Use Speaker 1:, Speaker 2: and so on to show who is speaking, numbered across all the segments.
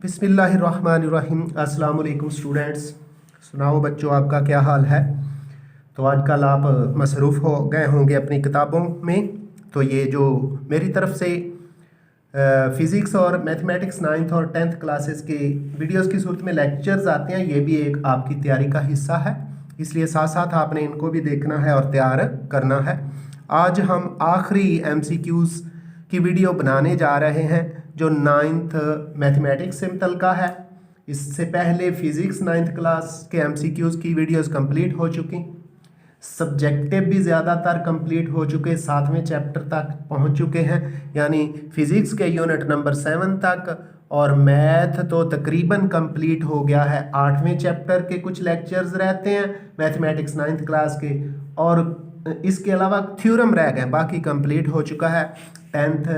Speaker 1: बिस्मिल्लाहिर्रहमानिर्रहीम। अस्सलाम वालेकुम स्टूडेंट्स। सुनाओ बच्चों, आपका क्या हाल है। तो आजकल आप मसरूफ़ हो गए होंगे अपनी किताबों में। तो ये जो मेरी तरफ से फ़िज़िक्स और मैथमेटिक्स 9th और 10th क्लासेस के वीडियोस की सूरत में लेक्चर्स आते हैं, ये भी एक आपकी तैयारी का हिस्सा है। इसलिए साथ साथ आपने इनको भी देखना है और तैयार करना है। आज हम आखिरी MCQs की वीडियो बनाने जा रहे हैं जो 9th मैथमेटिक्स से मुतल्लिक़ है। इससे पहले फ़िज़िक्स 9th क्लास के MCQs की वीडियोस कंप्लीट हो चुकी, सब्जेक्टिव भी ज़्यादातर कंप्लीट हो चुके, 7वें चैप्टर तक पहुंच चुके हैं, यानी फ़िज़िक्स के यूनिट नंबर 7 तक। और मैथ तो तकरीबन कंप्लीट हो गया है, 8वें चैप्टर के कुछ लेक्चर्स रहते हैं मैथमेटिक्स 9th क्लास के, और इसके अलावा थ्योरम रह गए, बाकी कंप्लीट हो चुका है। 10th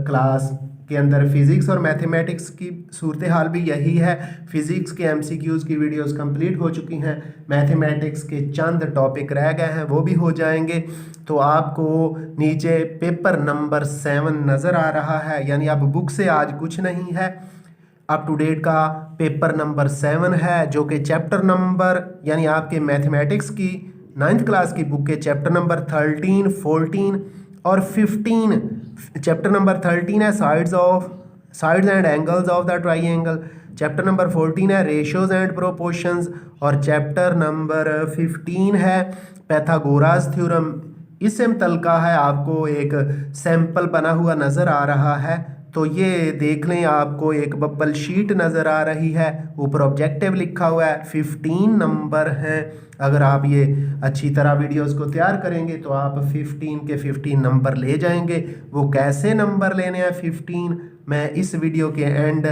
Speaker 1: क्लास के अंदर फ़िज़िक्स और मैथमेटिक्स की सूरत हाल भी यही है। फ़िज़िक्स के MCQs की वीडियोस कंप्लीट हो चुकी हैं, मैथमेटिक्स के चंद टॉपिक रह गए हैं, वो भी हो जाएंगे। तो आपको नीचे पेपर नंबर 7 नज़र आ रहा है, यानी अब बुक से आज कुछ नहीं है, अप टू डेट का पेपर नंबर 7 है, जो कि चैप्टर नंबर यानी आपके मैथमेटिक्स की 9th क्लास की बुक के चैप्टर नंबर 13, 14 और 15। चैप्टर नंबर 13 है sides and angles of the triangle, chapter number 14 है रेशियोज एंड प्रोपोर्शंस, और चैप्टर नंबर 15 है पैथागोरस थ्योरम। इससे मुतल्लिक़ है, आपको एक सैंपल बना हुआ नज़र आ रहा है। तो ये देख लें, आपको एक बबल शीट नज़र आ रही है, ऊपर ऑब्जेक्टिव लिखा हुआ है, 15 नंबर हैं। अगर आप ये अच्छी तरह वीडियोस को तैयार करेंगे तो आप 15 के 15 नंबर ले जाएंगे। वो कैसे नंबर लेने हैं 15, मैं इस वीडियो के एंड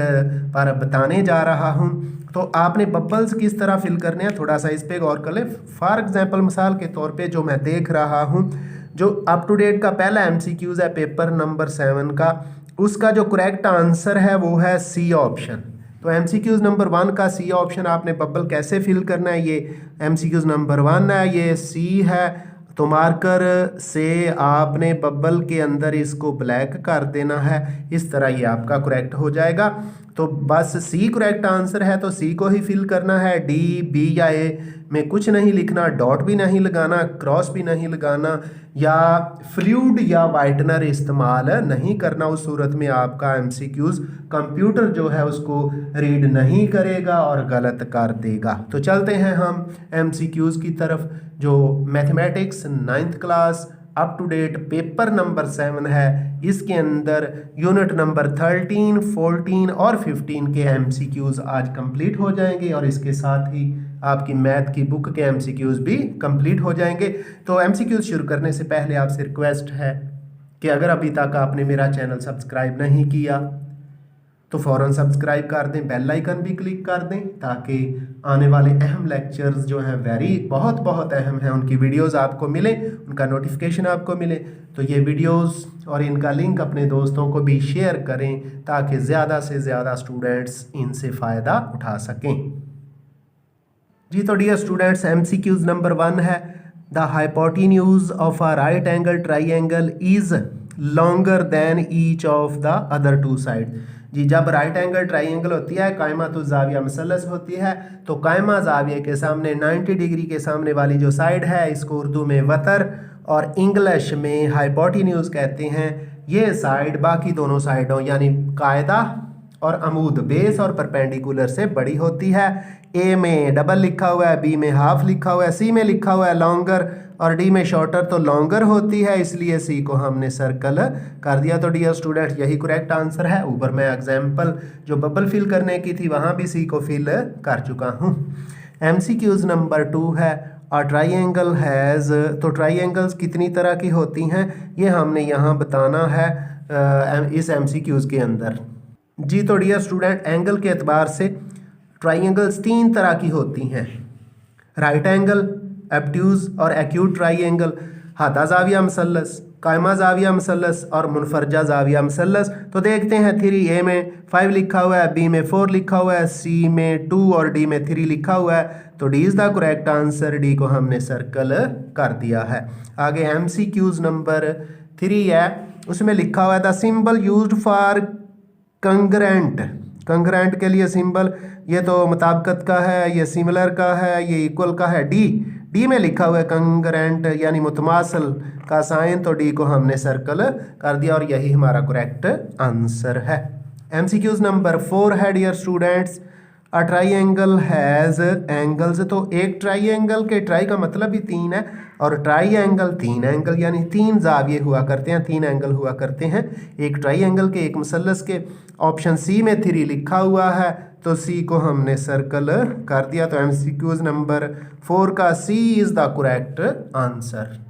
Speaker 1: पर बताने जा रहा हूँ। तो आपने बबल्स किस तरह फिल करने हैं, थोड़ा सा इस पे गौर कर लें। फॉर एग्जांपल, मिसाल के तौर पे जो मैं देख रहा हूँ, जो अप टू डेट का पहला MCQs है पेपर नंबर 7 का, उसका जो करेक्ट आंसर है वो है C ऑप्शन। तो MCQs नंबर 1 का C ऑप्शन आपने बबल कैसे फिल करना है, ये MCQs नंबर 1 है, ये C है। तो मार्कर से आपने बबल के अंदर इसको ब्लैक कर देना है, इस तरह ये आपका करेक्ट हो जाएगा। तो बस C करेक्ट आंसर है तो C को ही फिल करना है। D, B या A में कुछ नहीं लिखना, डॉट भी नहीं लगाना, क्रॉस भी नहीं लगाना, या फ्लूइड या वाइटनर इस्तेमाल नहीं करना। उस सूरत में आपका MCQs कंप्यूटर जो है उसको रीड नहीं करेगा और गलत कर देगा। तो चलते हैं हम MCQs की तरफ, जो mathematics 9th class up to date paper number 7 है। इसके अंदर यूनिट नंबर 13, 14 और 15 के MCQs आज कंप्लीट हो जाएंगे, और इसके साथ ही आपकी मैथ की बुक के MCQs भी कंप्लीट हो जाएंगे। तो MCQs शुरू करने से पहले आपसे रिक्वेस्ट है कि अगर अभी तक आपने मेरा चैनल सब्सक्राइब नहीं किया तो फ़ौरन सब्सक्राइब कर दें, बेल आइकन भी क्लिक कर दें, ताकि आने वाले अहम लेक्चर्स जो हैं बहुत अहम हैं, उनकी वीडियोस आपको मिले, उनका नोटिफिकेशन आपको मिले। तो ये वीडियोस और इनका लिंक अपने दोस्तों को भी शेयर करें, ताकि ज़्यादा से ज़्यादा स्टूडेंट्स इनसे फ़ायदा उठा सकें। जी, तो डियर स्टूडेंट्स, MCQs नंबर 1 है, the hypotenuse of a right angle triangle is longer than each of the other two side. जी, जब राइट एंगल ट्राइंगल होती है, कायमतु ज़ाविया मसलस होती है, तो कायमा ज़ाविये के सामने 90 डिग्री के सामने वाली जो साइड है, इसको उर्दू में वतर और इंग्लिश में हाइपोटेन्यूज कहते हैं। ये साइड बाकी दोनों साइडों यानी कायदा और अमूद, बेस और परपेंडिकुलर से बड़ी होती है। A में डबल लिखा हुआ है, B में हाफ लिखा हुआ है, C में लिखा हुआ है लॉन्गर, और D में शॉर्टर, तो लॉन्गर होती है, इसलिए C को हमने सर्कल कर दिया। तो डियर स्टूडेंट, यही करेक्ट आंसर है। ऊपर मैं एग्जाम्पल जो बबल फिल करने की थी वहाँ भी C को फिल कर चुका हूँ। MCQs नंबर 2 है, अ ट्राइंगल हैज़। तो ट्राइंगल्स कितनी तरह की होती हैं ये हमने यहाँ बताना है इस MCQs के अंदर। जी, तो डियर स्टूडेंट, एंगल के एतबार से ट्राइंगल्स 3 तरह की होती हैं, राइट एंगल, एब्ट्यूज और एक्यूट ट्राइंगल, हादा ज़ाविया मसलस, कायमा ज़ाविया मसलस और मुनफरजा ज़ाविया मसलस। तो देखते हैं, 3A में 5 लिखा हुआ है, B में 4 लिखा हुआ है, C में 2 और D में 3 लिखा हुआ है। तो D is the correct answer, D को हमने सर्कल कर दिया है। आगे MCQs नंबर 3 है, उसमें लिखा हुआ है the symbol used for congruent congruent के लिए सिंबल ये तो मुताबिकत का है, ये सिमिलर का है, ये इक्वल का है। डी में लिखा हुआ है कंग्रेंट यानी मुतमासल का साइन, तो डी को हमने सर्कल कर दिया और यही हमारा करेक्ट आंसर है। MCQs नंबर 4 है dear students. A triangle has angles, तो एक ट्राइंगल के ट्राई का मतलब भी 3 है और ट्राइंगल 3 एंगल यानी 3 जाविये हुआ करते हैं, 3 एंगल हुआ करते हैं एक ट्राइंगल के, एक मुसल्लस के। ऑप्शन सी में 3 लिखा हुआ है तो सी को हमने सर्कल कर दिया। तो MCQs नंबर 4 का सी इज़ द करेक्ट आंसर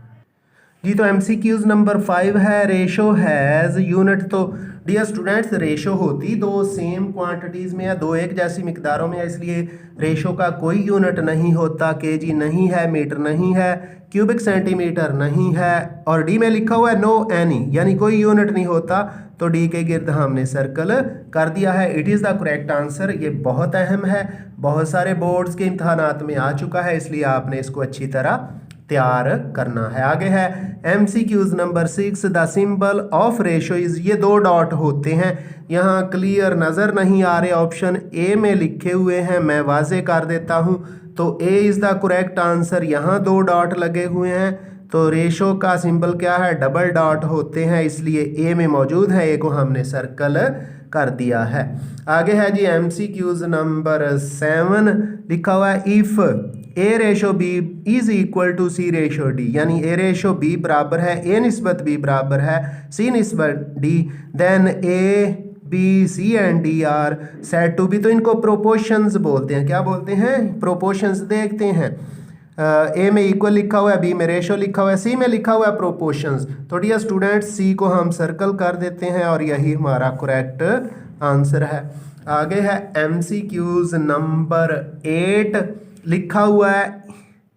Speaker 1: जी। तो MCQs नंबर 5 है रेशो हैज़ यूनिट। तो डियर स्टूडेंट्स रेशो होती दो सेम क्वांटिटीज़ में या दो एक जैसी मिकदारों में है, इसलिए रेशो का कोई यूनिट नहीं होता। केजी नहीं है, मीटर नहीं है, क्यूबिक सेंटीमीटर नहीं है, और डी में लिखा हुआ है नो एनी यानी कोई यूनिट नहीं होता, तो डी के गिर्द हमने सर्कल कर दिया है। It is the correct answer. ये बहुत अहम है, बहुत सारे बोर्ड्स के इम्तहानात में आ चुका है, इसलिए आपने इसको अच्छी तरह तैयार करना है। आगे है MCQs number 6 the symbol of ratio is, ये 2 डॉट होते हैं, यहाँ क्लियर नज़र नहीं आ रहे, ऑप्शन ए में लिखे हुए हैं, मैं वाजे कर देता हूँ। तो A is the correct answer. यहाँ 2 डॉट लगे हुए हैं, तो रेशो का सिंबल क्या है, डबल डॉट होते हैं, इसलिए ए में मौजूद है, ए को हमने सर्कल कर दिया है। आगे है जी MCQs नंबर 7 लिखा हुआ है if a ratio b is equal to c ratio d, यानी ए रेशो बी बराबर है ए निस्बत बी बराबर है सी निस्बत D, then A B C and D are said to be. तो इनको प्रोपोर्शंस बोलते हैं। क्या बोलते हैं? प्रोपोर्शंस। देखते हैं ए में इक्वल लिखा हुआ है, बी में रेशो लिखा हुआ है, सी में लिखा हुआ है प्रोपोर्शंस। तो डियर स्टूडेंट्स सी को हम सर्कल कर देते हैं और यही हमारा करेक्ट आंसर है। आगे है MCQs नंबर 8 लिखा हुआ है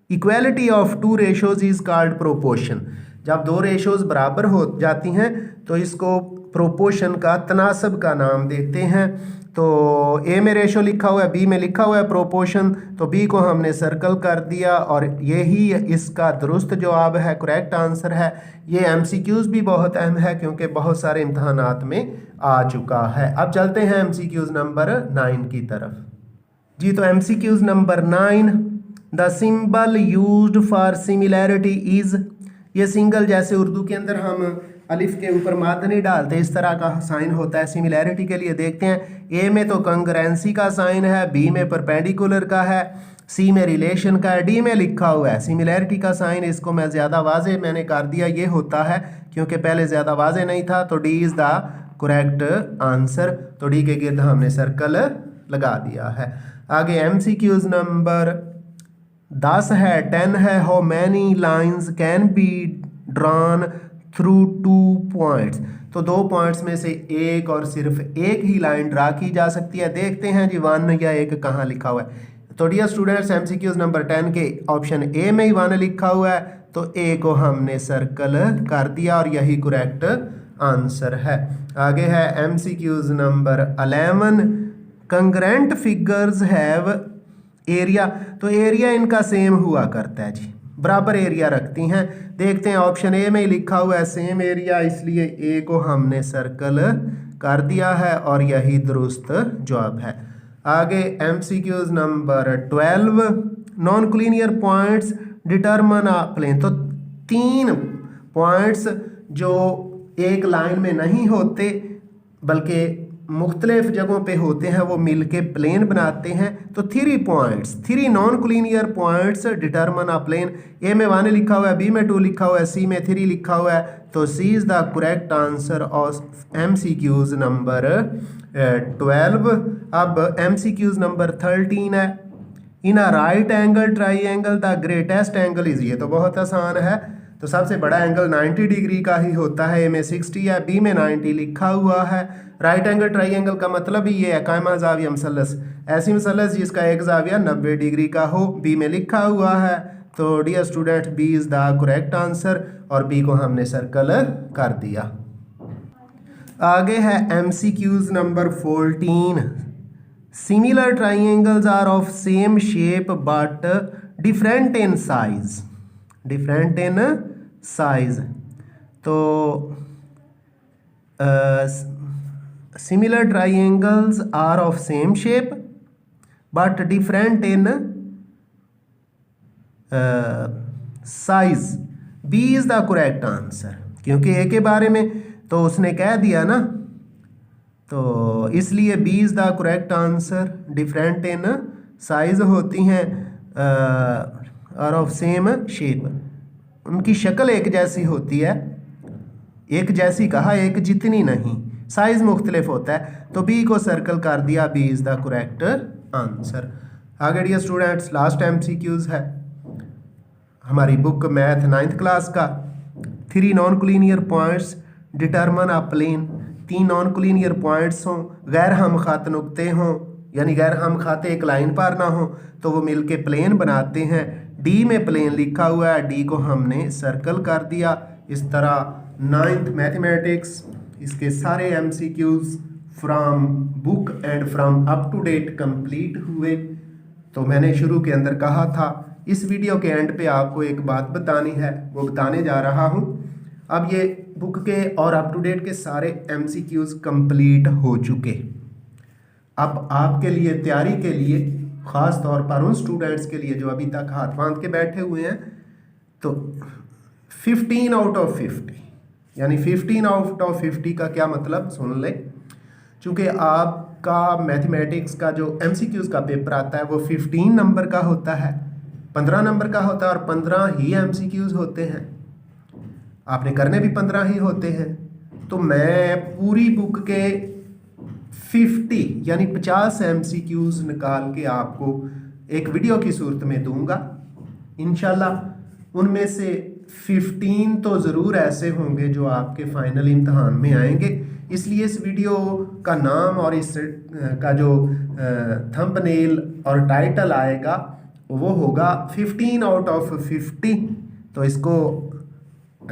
Speaker 1: equality of 2 ratios is called proportion. जब 2 रेशोज बराबर हो जाती हैं तो इसको प्रोपोर्शन का तनासब का नाम देते हैं। तो ए में रेशो लिखा हुआ है, बी में लिखा हुआ है प्रोपोर्शन, तो बी को हमने सर्कल कर दिया और यही इसका दुरुस्त जवाब है, करेक्ट आंसर है। ये MCQs भी बहुत अहम है क्योंकि बहुत सारे इम्तहानात में आ चुका है। अब चलते हैं MCQs नंबर 9 की तरफ जी। तो MCQs number 9 the symbol used for similarity is, ये सिंगल जैसे उर्दू के अंदर हम अलिफ के ऊपर माद नहीं डालते, इस तरह का साइन होता है सिमिलैरिटी के लिए। देखते हैं ए में तो कंग्रेंसी का साइन है, बी में परपेंडिकुलर का है, सी में रिलेशन का है, डी में लिखा हुआ है सिमिलैरिटी का साइन। इसको मैं ज़्यादा वाजे मैंने कर दिया, ये होता है क्योंकि पहले ज़्यादा वाजे नहीं था। तो D is the correct answer. तो डी के गिर्द हमने सर्कल लगा दिया है। आगे MCQs नंबर 10 है 10 है how many lines can be drawn through 2 points. तो 2 पॉइंट्स में से एक और सिर्फ एक ही लाइन ड्रा की जा सकती है। देखते हैं जी 1 या 1 कहाँ लिखा हुआ है। तो डियर स्टूडेंट्स MCQs नंबर 10 के ऑप्शन ए में ही 1 लिखा हुआ है, तो ए को हमने सर्कल कर दिया और यही करेक्ट आंसर है। आगे है MCQs number 11 congruent figures have area. तो एरिया इनका सेम हुआ करता है जी, बराबर एरिया रखती हैं। देखते हैं ऑप्शन ए में ही लिखा हुआ है सेम एरिया, इसलिए ए को हमने सर्कल कर दिया है और यही दुरुस्त जवाब है। आगे MCQs number 12 non collinear points determine a plane. तो 3 पॉइंट्स जो एक लाइन में नहीं होते बल्कि मुख्तलिफ जगहों पे होते हैं, वो मिलके प्लेन बनाते हैं। तो 3 points, 3 non collinear points determine a plane. A में 1 लिखा हुआ है, बी में 2 लिखा हुआ है, सी में 3 लिखा हुआ है, तो C is the correct answer of MCQs number 12। अब MCQs नंबर 13 है in a right angle triangle the greatest angle is. ये तो बहुत आसान है, तो सबसे बड़ा एंगल 90 डिग्री का ही होता है। ए में 60 है, बी में 90 लिखा हुआ है। राइट एंगल ट्राइंगल का मतलब ही ये है कायमा जाविया मसलस, ऐसी मसलस जिसका एक जाविया 90 डिग्री का हो, बी में लिखा हुआ है। तो dear student B is the correct answer और बी को हमने सर्कल कर दिया। आगे है MCQs number 14 similar triangles are of same shape but different in size, different in size. तो similar triangles are of same shape but different in size. B is the correct answer, क्योंकि A के बारे में तो उसने कह दिया ना, तो इसलिए b is the correct answer. Different in size होती हैं आर ऑफ सेम शेप, उनकी शक्ल एक जैसी होती है, एक जैसी कहा, एक जितनी नहीं, साइज मुख्तलिफ होता है, तो बी को सर्कल कर दिया, b is the correct answer. आगे डियर स्टूडेंट्स लास्ट MCQs है हमारी बुक मैथ 9th क्लास का। 3 non collinear points determine a plane. 3 non collinear points हों, गैर हम खाते नुक्ते हों, यानी गैर हम खाते एक लाइन पर ना हो, तो वो मिलके प्लेन बनाते हैं। डी में प्लेन लिखा हुआ है, डी को हमने सर्कल कर दिया। इस तरह 9th मैथमेटिक्स इसके सारे MCQs from book and from up to date complete हुए। तो मैंने शुरू के अंदर कहा था इस वीडियो के एंड पे आपको एक बात बतानी है, वो बताने जा रहा हूँ। अब ये बुक के और अप टू डेट के सारे MCQs कंप्लीट हो चुके। अब आपके लिए तैयारी के लिए, ख़ास तौर पर उन स्टूडेंट्स के लिए जो अभी तक हाथ बांध के बैठे हुए हैं, तो 15 आउट ऑफ 50, यानी 15 आउट ऑफ 50 का क्या मतलब सुन ले। चूँकि आपका मैथमेटिक्स का जो MCQs का पेपर आता है वो 15 नंबर का होता है, 15 नंबर का होता है, और 15 ही MCQs होते हैं। आपने करने भी 15 ही होते हैं। तो मैं पूरी बुक के 50 यानी 50 MCQs निकाल के आपको एक वीडियो की सूरत में दूंगा इंशाल्लाह। उनमें से 15 तो ज़रूर ऐसे होंगे जो आपके फाइनल इम्तहान में आएंगे, इसलिए इस वीडियो का नाम और इस का जो थंबनेल और टाइटल आएगा वो होगा 15 आउट ऑफ 50। तो इसको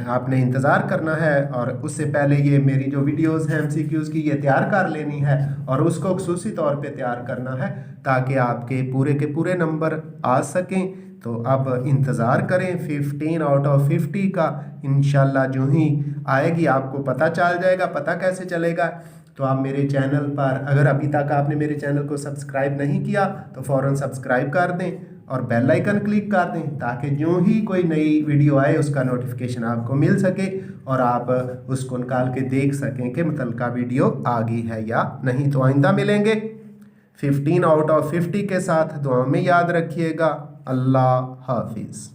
Speaker 1: आपने इंतज़ार करना है, और उससे पहले ये मेरी जो वीडियोस हैं MCQs की, ये तैयार कर लेनी है और उसको खुसूसी तौर पे तैयार करना है ताकि आपके पूरे के पूरे नंबर आ सकें। तो अब इंतज़ार करें 15 आउट ऑफ 50 का, इंशाल्लाह जो ही आएगी आपको पता चल जाएगा। पता कैसे चलेगा? तो आप मेरे चैनल पर, अगर अभी तक आपने मेरे चैनल को सब्सक्राइब नहीं किया तो फ़ौरन सब्सक्राइब कर दें और बेल आइकन क्लिक कर दें, ताकि जो ही कोई नई वीडियो आए उसका नोटिफिकेशन आपको मिल सके और आप उसको निकाल के देख सकें कि मुतल्लिका वीडियो आ गई है या नहीं। तो आइंदा मिलेंगे 15 आउट ऑफ 50 के साथ। दुआ में याद रखिएगा। अल्लाह हाफिज़।